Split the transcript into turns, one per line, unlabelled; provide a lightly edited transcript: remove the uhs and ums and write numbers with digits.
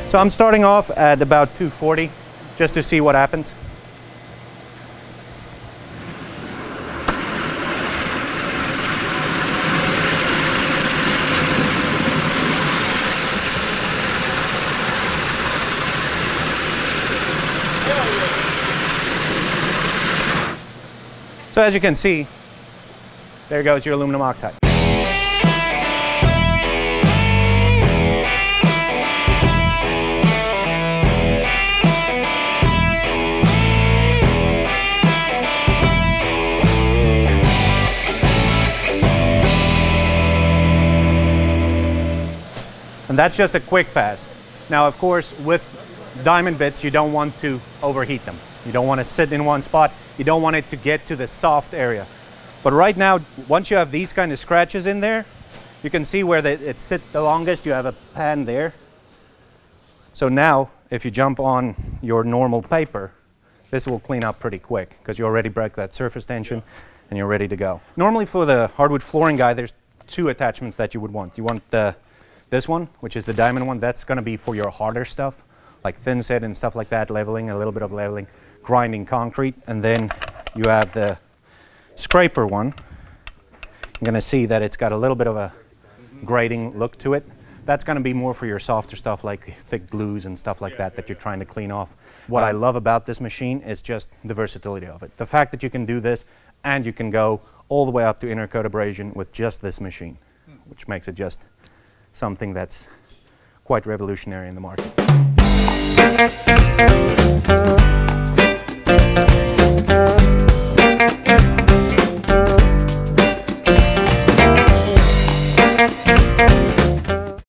So I'm starting off at about 240 just to see what happens. So as you can see, there goes your aluminum oxide. And that's just a quick pass. Now, of course, with diamond bits, you don't want to overheat them. You don't want to sit in one spot. You don't want it to get to the soft area. But right now, once you have these kind of scratches in there, you can see where it sits the longest. You have a pan there. So now, if you jump on your normal paper, this will clean up pretty quick because you already broke that surface tension and you're ready to go. Normally for the hardwood flooring guy, there's two attachments that you would want. You want this one, which is the diamond one. That's going to be for your harder stuff, like thin set and stuff like that, leveling, a little bit of leveling, grinding concrete. And then you have the scraper one. You're going to see that it's got a little bit of a grading look to it. That's going to be more for your softer stuff like thick glues and stuff like that you're trying to clean off. What I love about this machine is just the versatility of it. The fact that you can do this and you can go all the way up to inner coat abrasion with just this machine, which makes it just something that's quite revolutionary in the market.